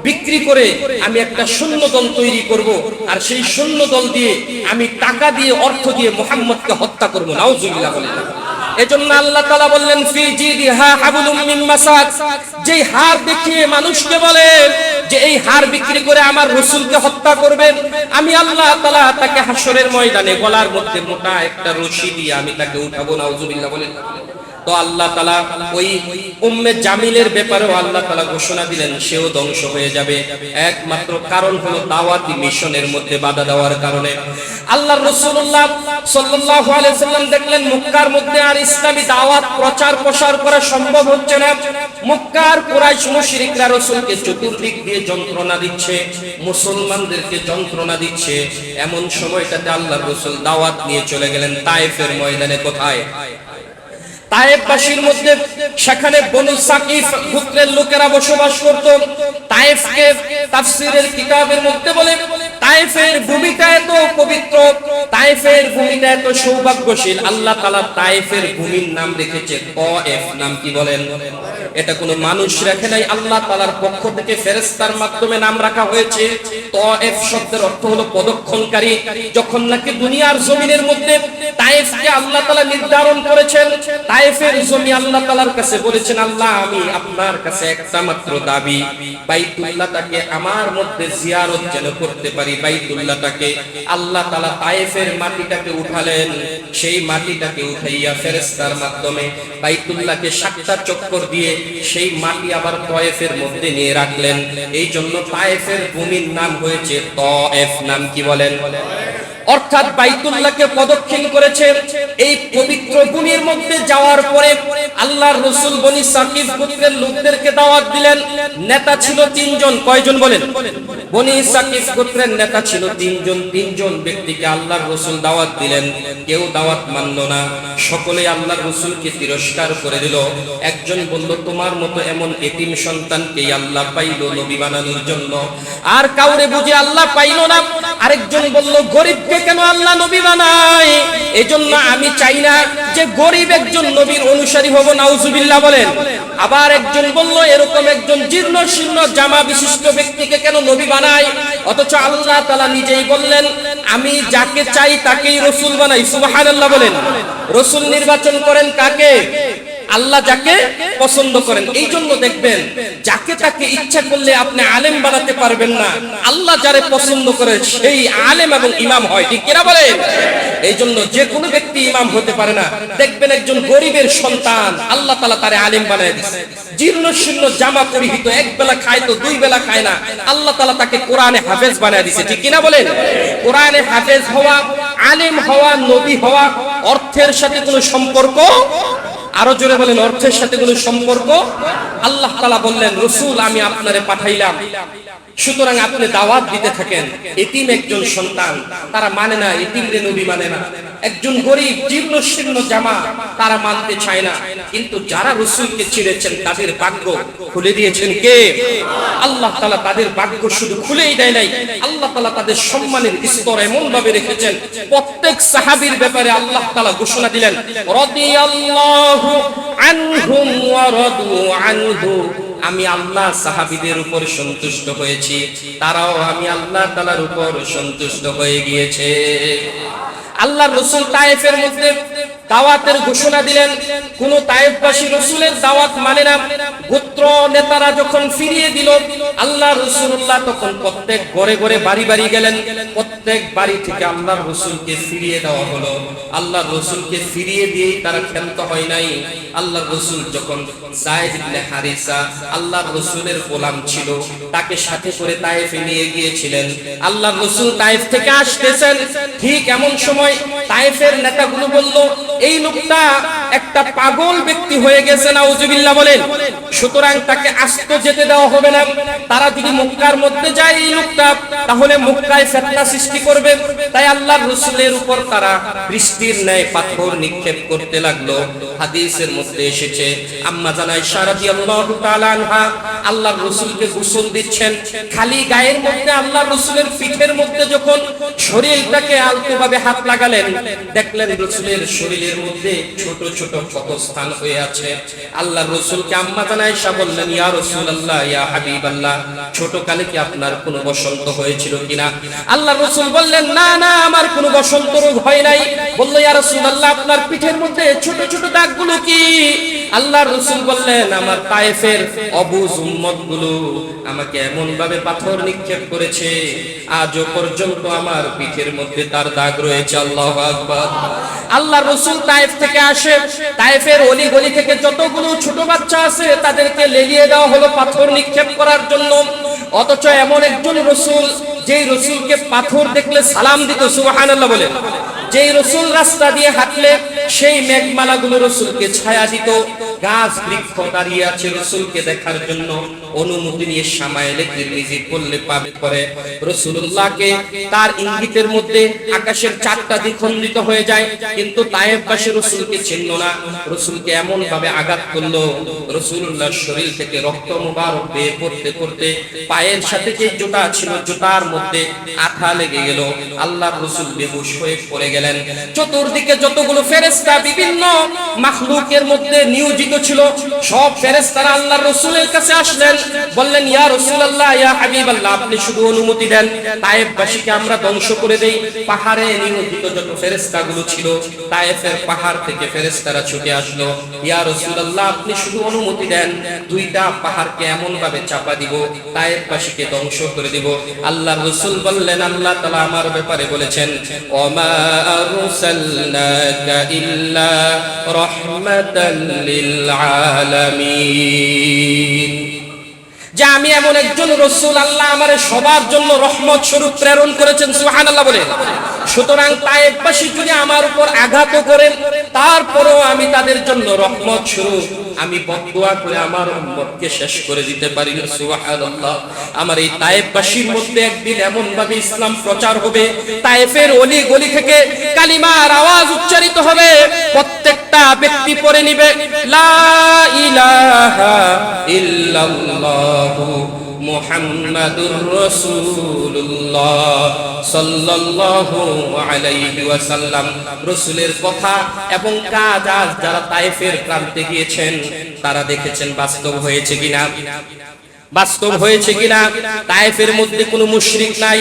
বিক্রি করে আমি একটা সৈন্য দল তৈরি করব, আর সেই সৈন্য দল দিয়ে আমি টাকা দিয়ে, অর্থ দিয়ে মুহাম্মদকে হত্যা করব। নাউজুবিল্লাহ বলেন। এজন্য আল্লাহ তাআলা বললেন ফি জিদিহা হাবলুম মিন মাসাদ, যেই হার দেখিয়ে মানুষকে বলেন যে এই হার বিক্রি করে আমার রাসূলকে হত্যা করবেন, আমি আল্লাহ তাআলা তাকে হাসরের ময়দানে গলার মধ্যে মোটা একটা রশি দিয়ে আমি তাকে উঠাবো। নাউজুবিল্লাহ বলেন। তো আল্লাহ তাআলা ওই উম্মে জামিলের ব্যাপারেও আল্লাহ তাআলা ঘোষণা দিলেন সেও ধ্বংস হয়ে যাবে। একমাত্র কারণ হলো দাওয়াতি মিশনের মধ্যে বাধা দেওয়ার কারণে। আল্লাহর রাসূলুল্লাহ সাল্লাল্লাহু আলাইহি ওয়াসাল্লাম দেখলেন মক্কার মধ্যে আর ইসলামী দাওয়াত প্রচার প্রসার করা সম্ভব হচ্ছে না। মক্কার কুরাইশ মুশরিকরা রাসূলকে চতুর্দিক দিয়ে যন্ত্রণা দিচ্ছে, মুসলমানদেরকে যন্ত্রণা দিচ্ছে। এমন সময়টাতে আল্লাহর রাসূল দাওয়াত নিয়ে চলে গেলেন তায়েফের ময়দানে। কোথায়? তায়েফবাসীর মধ্যে। সেখানে বনু সাকিফ গোত্রের লোকেরা বসবাস করত। তায়েফকে তাফসীরের কিতাবের মধ্যে বলে তায়েফের ভূমিটা এত পবিত্র, তায়েফের ভূমিটা এত সৌভাগ্যশীল, আল্লাহ তাআলা তায়েফের ভূমির নাম রেখেছে তায়েফ। নাম কি বলেন? এটা কোনো মানুষ রাখে নাই, আল্লাহ তাআলার পক্ষ থেকে ফেরেশতার মাধ্যমে নাম রাখা হয়েছে। তায়েফ শব্দের অর্থ হলো প্রদক্ষিণকারী। যখন নাকি দুনিয়ার জমিনের মধ্যে তায়েফকে আল্লাহ তাআলা নির্ধারণ করেছেন, তায়েফের জমি আল্লাহ তাআলার কাছে বলেছেন, আল্লাহ আমি আপনার কাছে একটা মাত্র দাবি, বাইতুল্লাহটাকে আমার মধ্যে জিয়ারত যেন করতে পারি। বাইতুল্লাহটাকে আল্লাহ তাআলা তায়েফের মাটিটাকে উঠালেন, সেই মাটিটাকে উঠাইয়া ফেরেশতার মাধ্যমে বাইতুল্লাহকে 7টা চক্কর দিয়ে সেই মাটি আবার তায়েফের মধ্যে নিয়ে রাখলেন। এই জন্য তায়েফের ভূমির নাম হয়েছে তায়েফ। নাম কি বলেন? অর্থাৎ বাইতুল্লাহকে প্রদক্ষিণ করেছে। এই পবিত্র ভূমির মধ্যে যাওয়ার পরে আল্লাহর রাসূল বনি সাকিফ গোত্রের লোকদেরকে দাওয়াত দিলেন। নেতা ছিল 3 জন। কয়জন বলেন? বনি সাকিফ গোত্রের নেতা ছিল 3 জন। 3 জন ব্যক্তিকে আল্লাহর রাসূল দাওয়াত দিলেন। কেউ দাওয়াত মানল না, সকলে আল্লাহর রাসূলকে তিরস্কার করে দিল। একজন বলল, তোমার মতো এমন এতিম সন্তানকে আল্লাহ পাইল নবী বানানোর জন্য, আর কাউরে বুঝে আল্লাহ পাইল না। আরেকজন বলল, গরিবকে কেন আল্লাহ নবী বানায়? এজন্য আমি চাই না যে গরিব একজন নবীর অনুসারী হব। নাউজুবিল্লাহ বলেন। আবার একজন বলল, এরকম একজন জীর্ণ শীর্ণ জামা বিশিষ্ট ব্যক্তিকে কেন নবী বানায়? অথচ আল্লাহ তাআলা নিজেই বললেন, আমি যাকে চাই তাকেই রাসূল বানাই। সুবহানাল্লাহ বলেন। রাসূল নির্বাচন করেন কাকে? আল্লাহ যাকে পছন্দ করেন। এই জন্য দেখবেন যাকে তাকে ইচ্ছা করলে আপনি আলেম বানাতে পারবেন না। আল্লাহ যারে পছন্দ করে সেই আলেম এবং ইমাম হয়। ঠিক কিনা বলেন? এই জন্য যে কোনো ব্যক্তি ইমাম হতে পারে না। দেখবেন একজন গরিবের সন্তান আল্লাহ তাআলা তারে আলেম বানায় দিয়েছে। জীর্ণ শীর্ণ জামা পরিহিত, এক বেলা খায় তো 2 বেলা খায় না, আল্লাহ তাআলা তাকে কোরআনে হাফেজ বানায় দিয়েছে। ঠিক কিনা বলেন? কোরআনে হাফেজ হওয়া, আলেম হওয়া, নবী হওয়া অর্থের সাথে কোনো সম্পর্ক, আরো জোরে বলেন, অর্থের সাথে কোনো সম্পর্ক। আল্লাহ তাআলা বললেন, রাসূল আমি আপনারে পাঠাইলাম সুতরাং আপনি দাওয়াত দিতে থাকেন। এতিম একজন সন্তান, তারা মানে না, এতিমরে নবী মানে না। একজন গরিব জীর্ণ শীর্ণ জামা, তারা মানতে চায় না। কিন্তু যারা রাসূলকে চিনেছেন তাদের ভাগ্য খুলে দিয়েছেন কে? আল্লাহ তাআলা। তাদের ভাগ্য শুধু খুলেই দেয় নাই, আল্লাহ তাআলা তাদের সম্মানের স্তর এমন ভাবে রেখেছেন। প্রত্যেক সাহাবীর ব্যাপারে আল্লাহ তাআলা ঘোষণা দিলেন, রাদিয়াল্লাহু আনহুম ওয়া রাদু আনহু। আমি আল্লাহ সাহাবীদের উপর সন্তুষ্ট হয়েছি, তারাও আমি আল্লাহ তাআলার উপর সন্তুষ্ট হয়ে গিয়েছে। আল্লাহর রাসূল তায়েফের মধ্যে দাওয়াতের ঘোষণা দিলেন। কোন তায়েফবাসী রাসূলের দাওয়াত মানে না। গোত্র নেতারা যখন ফিরিয়ে দিল, আল্লাহ রাসূলুল্লাহ তখন প্রত্যেক ঘরে ঘরে বাড়ি বাড়ি গেলেন। প্রত্যেক বাড়ি থেকে আল্লাহর রাসূলকে ফিরিয়ে দেওয়া হলো। আল্লাহর রাসূলকে ফিরিয়ে দিয়ে তারা ক্ষান্ত হয় নাই। আল্লাহর রাসূল যখন যায়েদ ইবনে হারিসা আল্লাহর রাসূলের গোলাম ছিল, তাকে সাথে করে তায়েফে নিয়ে গিয়েছিলেন। আল্লাহর রাসূল তায়েফ থেকে আসতেছেন, ঠিক এমন সময় তায়েফের নেতাগুলো বলল, এই লোকটা একটা পাগল ব্যক্তি হয়ে গেছে, নাউজুবিল্লাহ বলেন। সুতরাং তাকে আস্ত যেতে দেওয়া হবে না। তারা যদি মক্কার মধ্যে যায় এই লোকটা, তাহলে মক্কায় ফিতনা সৃষ্টি করবে। তাই আল্লাহর রাসূলের উপর তারা বৃষ্টির ন্যায় পাথর নিক্ষেপ করতে লাগলো। হাদিসের মধ্যে এসেছে, আম্মা জান আয়েশা রাদিয়াল্লাহু তাআলা আনহা আল্লাহর রাসূলকে গোসল দিচ্ছেন। খালি গায়ের মধ্যে আল্লাহর রাসূলের পিঠের মধ্যে যখন শরীরটাকে আলতোভাবে হাত লাগালেন, দেখলেন রাসূলের শরীরের মধ্যে ছোট ছোট ক্ষতস্থান হয়ে আছে। আল্লাহর রাসূলকে আম্মা জান আয়েশা বললেন, ইয়া রাসূলুল্লাহ, ইয়া হাবিবাল্লাহ, ছোট কালে কি আপনার কোনো বসন্ত হয়েছিল কিনা? আল্লাহর রাসূল বললেন, না না, আমার কোনো বসন্ত রোগ হয় নাই। বলল, ইয়া রাসূলুল্লাহ, আপনার পিঠের মধ্যে ছোট ছোট দাগগুলো কি? আল্লাহর রাসূল বললেন, আমার তায়েফের অবুজ উম্মতগুলো আমাকে এমন ভাবে পাথর নিক্ষেপ করেছে, আজও পর্যন্ত আমার পিঠের মধ্যে তার দাগ রয়েছে। আল্লাহু আকবার। আল্লাহর রাসূল তায়েফ থেকে আসে। তায়েফের অলি গলি থেকে যতগুলো ছোট বাচ্চা আছে তাদেরকে লেলিয়ে দেওয়া হলো পাথর নিক্ষেপ করার জন্য। অথচ এমন একজন রাসূল, যেই রাসূলকে পাথর দেখলে সালাম দিত, সুবহানাল্লাহ বলে। যেই রাসূল রাস্তা দিয়ে হাঁটলে সেই মেঘমালাগুলো রাসূলকে ছায়া দিত। গাছ বৃক্ষ দাঁড়িয়ে আছে রাসূলকে দেখার জন্য, অনুমতি নিয়ে শামায়েলে তিরমিজি পড়লে পাবে করে রাসূলুল্লাহকে তার ইঙ্গিতের মধ্যে আকাশের চারটা দিক খণ্ডিত হয়ে যায়। কিন্তু তায়েফবাসী রাসূলকে চিনল না। রাসূলকে এমন ভাবে আঘাত করলো, রাসূলুল্লাহর শরীর থেকে রক্ত মুবারক বের করতে করতে পায়ের সাথে যে জুতা ছিল জুতার মধ্যে আঠা লেগে গেল। আল্লাহর রাসূল বেহুশ হয়ে পড়ে গেলেন। চতুর্দিকে যতগুলো ফেরেশতা বিভিন্ন মাখলুকের মধ্যে নিয়োজিত ছিল, সব ফেরেশতারা আল্লাহর রাসূলের কাছে আসলেন, বললেন, ইয়া রাসূলুল্লাহ, ইয়া হাবিবাল্লাহ, আপনি শুধু অনুমতি দেন, তায়েফবাসীকে আমরা ধ্বংস করে দেই। পাহাড়ে নিয়োজিত যত ফেরেশতাগুলো ছিল, তায়েফের পাহাড় থেকে ফেরেশতারা ছুটে আসলো, ইয়া রাসূলুল্লাহ, আপনি শুধু অনুমতি দেন, দুইটা পাহাড়কে এমন ভাবে চাপা দিব, তায়েফবাসীকে ধ্বংস করে দিব। আল্লাহর রাসূল বললেন, আল্লাহ তাআলা আমার ব্যাপারে বলেছেন, ওমা আরসালনাকা ইল্লা রাহমাতাল লিল আলামিন। যে আমি এমন একজন রাসূল, আল্লাহ আমারে সবার জন্য রহমত স্বরূপ প্রেরণ করেছেন, সুবহানাল্লাহ বলে। সুতরাং তায়েফবাসী যদি আমার উপর আঘাত করেন, তারপরেও আমি তাদের জন্য রহমত স্বরূপ আমি বদদুয়া করে আমার উম্মতকে শেষ করে দিতে পারি না, সুবহানাল্লাহ। আমার এই তায়েফবাসীর মধ্যে একদিন এমন ভাবে ইসলাম প্রচার হবে, তায়েফের অলি গলি থেকে কালিমার আওয়াজ উচ্চারিত হবে, প্রত্যেকটা ব্যক্তি পড়ে নিবে, লা ইলাহা ইল্লাল্লাহু মুহাম্মাদুর রাসূলুল্লাহ সাল্লাল্লাহু আলাইহি ওয়াসাল্লাম। রাসূলের কথা এবং কাজ আজ যারা তায়েফের প্রান্তে গিয়েছেন তারা দেখেছেন বাস্তব হয়েছে কিনা, বাস্তব হয়েছে কিনা। তায়েফের মধ্যে কোনো মুশরিক নাই,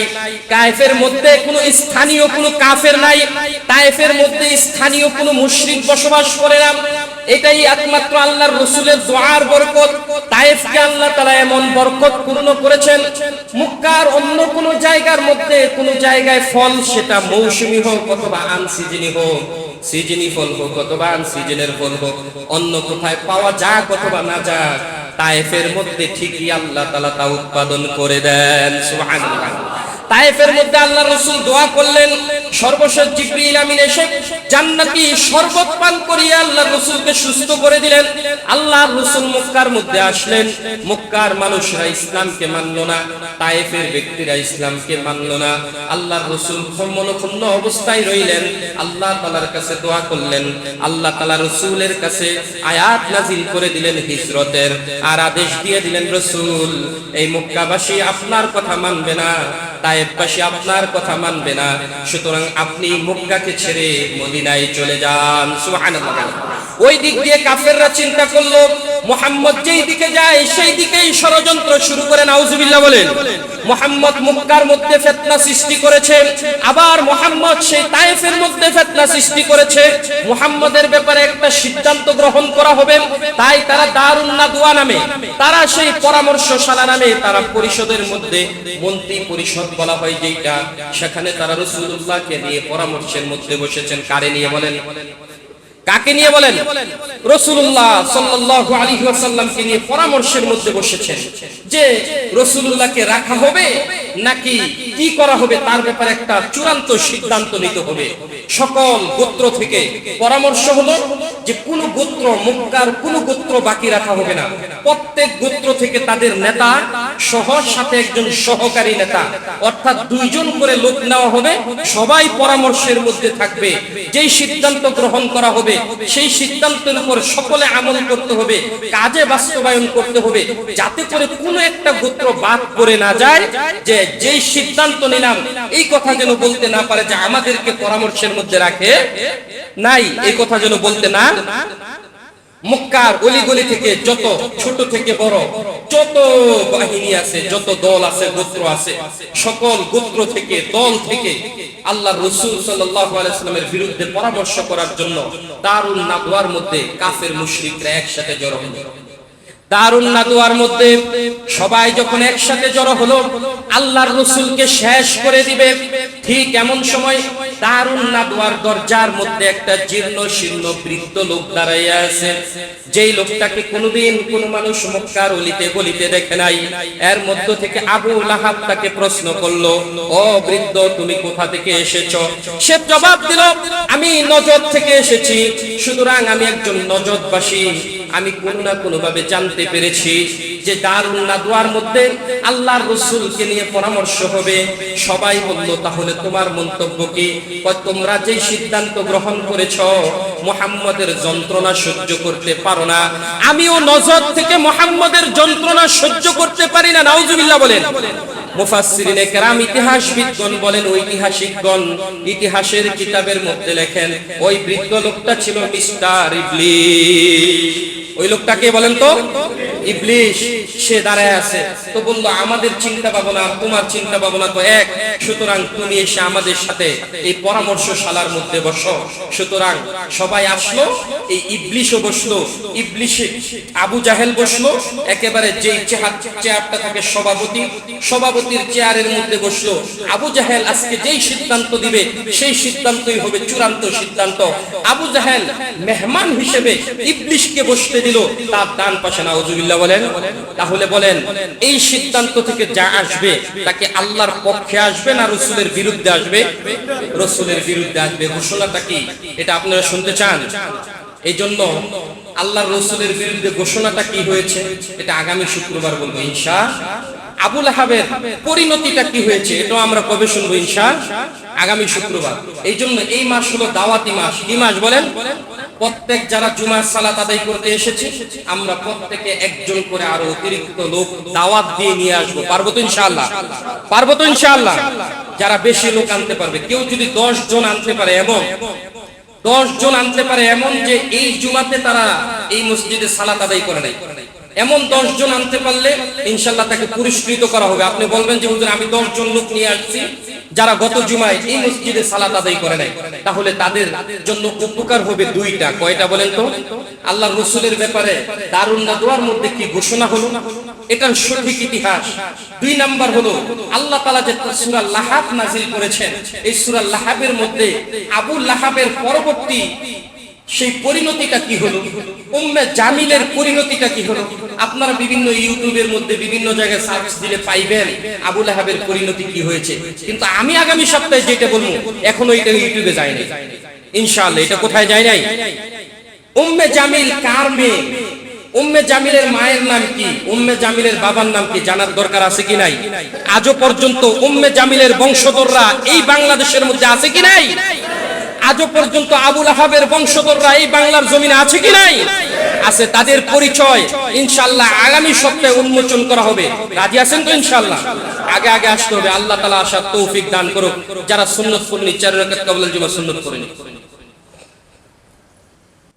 তায়েফের মধ্যে কোনো স্থানীয় কোনো কাফের নাই, তায়েফের মধ্যে স্থানীয় কোনো মুশরিক বসবাস করে না। এটাই একমাত্র আল্লাহর রাসূলের দোয়ার বরকত। তায়েফকে আল্লাহ তাআলা এমন বরকত পূর্ণ করেছেন, মক্কার অন্য কোন জায়গার মধ্যে কোন জায়গায় ফল, সেটা মৌসুমী হোক অথবা আনসিজনি হোক, সিজনি ফল হোক অথবা আনসিজনের ফল হোক, অন্য কোথায় পাওয়া যাক অথবা না যাক, তায়েফের মধ্যে ঠিকই আল্লাহ তাআলা তা উৎপাদন করে দেন, সুবহানাল্লাহ। তায়েফের মধ্যে আল্লাহর রাসূল দোয়া করলেন, সর্বশেষ জিবরিল আমিন এসে জান্নাতি শরবত পান করিয়ে আল্লাহর রাসূলকে সুস্থ করে দিলেন। আল্লাহর রাসূল মক্কার মধ্যে আসলেন। মক্কার মানুষরা ইসলামকে মানল না, তায়েফের ব্যক্তিরা ইসলামকে মানল না। আল্লাহর রাসূল মনক্ষুণ্ণ অবস্থায় রইলেন। আল্লাহ তাআলার কাছে দোয়া করলেন। আল্লাহ তাআলা রাসূলের কাছে আয়াত নাযিল করে দিলেন হিজরতের, আর আদেশ দিয়ে দিলেন, রাসূল এই মক্কাবাসী আপনার কথা মানবে না, তায়েফবাসী আপনার কথা মানবে না, সুতরাং আপনি মক্কাকে ছেড়ে মদিনায় চলে যান। সুবহানাল্লাহ। ওই দিক দিয়ে কাফেররা চিন্তা করলো মুহাম্মদ যেই দিকে যায় সেই দিকেই ষড়যন্ত্র শুরু করে। নাউজুবিল্লাহ বলেন। মুহাম্মদ মক্কার মধ্যে ফিতনা সৃষ্টি করেছে, আবার মুহাম্মদ সেই তায়েফের মধ্যে ফিতনা সৃষ্টি করেছে। মুহাম্মদের ব্যাপারে একটা সিদ্ধান্ত গ্রহণ করা হবে, তাই তারা দারুন নাদওয়া নামে, তারা সেই পরামর্শশালা নামে, তারা পরিষদের মধ্যে মন্ত্রী পরিষদ বলা হয় যেটা, সেখানে তারা রাসূলুল্লাহকে নিয়ে পরামর্শের মধ্যে বসেছেন। কারে নিয়ে বলেন? কাকে নিয়ে বলেন? রাসূলুল্লাহ সাল্লাল্লাহু আলাইহি ওয়াসাল্লামকে নিয়ে পরামর্শের মধ্যে বসেছেন যে রাসূলুল্লাহকে রাখা হবে নাকি কি করা হবে, তার ব্যাপারে একটা চূড়ান্ত সিদ্ধান্ত নিতে হবে। সকল গোত্র থেকে পরামর্শ হলো যে কোন গোত্র, মক্কার কোন গোত্র বাকি রাখা হবে না। প্রত্যেক গোত্র থেকে তাদের নেতা সহ সাথে একজন সহকারী নেতা, অর্থাৎ দুইজন করে লোক নেওয়া হবে। সবাই পরামর্শের মধ্যে থাকবে। যেই সিদ্ধান্ত গ্রহণ করা হবে সেই সিদ্ধান্তের উপর সকলে আমল করতে হবে, কাজে বাস্তবায়ন করতে হবে, যাতে করে কোনো একটা গোত্র বাদ পড়ে না যায়। যে যেই সিদ্ধান্ত নিলাম এই কথা যেন বলতে না পারে যে আমাদেরকে পরামর্শের মধ্যে রাখে নাই, এই কথা যেন বলতে না। মক্কার অলিগলি থেকে যত ছোট থেকে বড় যত বাহিনী আছে, যত দল আছে, গোত্র আছে, সকল গোত্র থেকে, দল থেকে আল্লাহর রাসূল সাল্লাল্লাহু আলাইহি ওয়াসাল্লামের বিরুদ্ধে পরামর্শ করার জন্য দারুন নাদওয়ার মধ্যে কাফের মুশরিকরা একসাথে জড়ো হলো। দারুন নাদওয়ার মধ্যে সবাই যখন একসাথে জড়ো হলো আল্লাহর রাসূলকে শেষ করে দিবে, ঠিক এমন সময় দারুন নাদওয়ার দরজার মধ্যে একটা জীর্ণ শীর্ণ বৃদ্ধ লোক দাঁড়াইয়া আছে। যেই লোকটাকে কোনোদিন কোন মানুষ মক্কার অলিতে গলিতে দেখে নাই। এর মধ্য থেকে আবু লাহাব তাকে প্রশ্ন করলো, ও বৃদ্ধ তুমি কোথা থেকে এসেছো? সে জবাব দিল, আমি নজদ থেকে এসেছি, সুতরাং আমি একজন নজদবাসী। আমি কোনো না কোনো ভাবে জানতে পেরেছি যে দারুন নাদওয়ার মধ্যে আল্লাহর রাসূলকে নিয়ে পরামর্শ হবে। সবাই বলল, তাহলে তোমার মন্তব্য কি? তোমরা যে সিদ্ধান্ত গ্রহণ করেছো মুহাম্মদের যন্ত্রণা সহ্য করতে পারো না, আমিও নজদ থেকে মুহাম্মদের যন্ত্রণা সহ্য করতে পারি না। নাউজুবিল্লাহ বলেন। মুফাসসিরিনে কেরাম, ইতিহাসবিদগণ বলেন, ঐতিহাসিকগণ ইতিহাসের কিতাবের মধ্যে লেখেন ওই বৃদ্ধ লোকটা ছিল মিস্টার ইবলিস। ওই লোকটাকে বলেন তো? ইবলিস। সে দাঁড়ায় আছে, তো বলল আমাদের চিন্তা ভাবনা তোমার চিন্তা ভাবনা তো এক, সুতরাং তুমি এসে আমাদের সাথে এই পরামর্শশালার মধ্যে বসো। সুতরাং সবাই আসলো, এই ইবলিসও বসলো। ইবলিসে আবু জাহেল বসলো, একেবারে যেই চেয়ারটা থাকে সভাপতির চেয়ারের মধ্যে বসলো। আবু জাহেল আজকে যেই সিদ্ধান্ত দিবে সেই সিদ্ধান্তই হবে চূড়ান্ত সিদ্ধান্ত। আবু জাহেল মেহমান হিসেবে ইবলিসকে বসতে দিল তার ডান পাশে। নাউজুবিল্লাহ বলেন। তাহলে বলেন এই সিদ্ধান্ত থেকে যা আসবে তাকে আল্লাহর পক্ষে আসবে না রাসূলের বিরুদ্ধে আসবে? রাসূলের বিরুদ্ধে আসবে। ঘোষণাটা কি এটা আপনারা শুনতে চান? এই জন্য আল্লাহর রাসূলের বিরুদ্ধে ঘোষণাটা কি হয়েছে এটা আগামী শুক্রবার বলবো ইনশাআল্লাহ। আবু লাহাবের পরিণতিটা কি হয়েছে এটাও আমরা কবে শুনবো ইনশাআল্লাহ? আগামী শুক্রবার। এই জন্য এই মাস হলো দাওয়াতি মাস। কি মাস বলেন? প্রত্যেক যারা জুমার সালাত আদায় করতে এসেছে আমরা প্রত্যেকে একজন করে আরো অতিরিক্ত লোক দাওয়াত দিয়ে নিয়ে আসবো। পারবো তো ইনশাআল্লাহ? পারবো তো ইনশাআল্লাহ? যারা বেশি লোক আনতে পারবে, কেউ যদি 10 জন আনতে পারে, এমন 10 জন আনতে পারে এমন যে এই জুমাতে তারা এই মসজিদে সালাত আদায় করে নাই, এমন 10 জন আনতে পারলে ইনশাআল্লাহ তাকে পুরস্কৃত করা হবে। আপনি বলবেন যে হুজুর আমি 10 জন লোক নিয়ে আসছি যারা গত জুমায় এই মসজিদে সালাত আদায় করে নাই, তাহলে তাদের জন্য উপকার হবে দুইটা। কয়টা বলেন তো? আল্লাহর রাসূলের ব্যাপারে দারুন নাদওয়ার মধ্যে কি ঘোষণা হলো এটার সঠিক ইতিহাস। 2 নাম্বার হলো আল্লাহ তাআলা যে সূরা লাহাব নাযিল করেছেন, এই সূরা লাহাবের মধ্যে আবু লাহাবের পরবর্তী সেই পরিণতিটা কি হলো, উম্মে জামিলের পরিণতিটা কি হলো? আপনারা বিভিন্ন ইউটিউবের মধ্যে বিভিন্ন জায়গায় সার্চ দিলে পাইবেন আবু লাহাবের পরিণতি কি হয়েছে। কিন্তু আমি আগামী সপ্তাহে যেটা বলবো এখনো এটা ইউটিউবে যায় নাই, ইনশাআল্লাহ। এটা কোথায় যায় নাই? উম্মে জামিল কার মেয়ে? উম্মে জামিলের মায়ের নাম কি? উম্মে জামিলের বাবার নাম কি? জানার দরকার আছে কি নাই? আজও পর্যন্ত উম্মে জামিলের বংশধররা এই বাংলাদেশের মধ্যে আছে কি নাই? আজও পর্যন্ত আবু লাহাবের বংশধররা এই বাংলার জমিনে আছে কি নাই? আছে। তাদের পরিচয় ইনশাআল্লাহ আগামী সপ্তাহে উন্মোচন করা হবে। রাজি আছেন তো ইনশাআল্লাহ? আগে আগে আসতে হবে। আল্লাহ তাআলা আসার তৌফিক দান করুক। যারা সুন্নাত পড়েন 4 রাকাত ক্বাবলাল জুমা সুন্নাত পড়েন।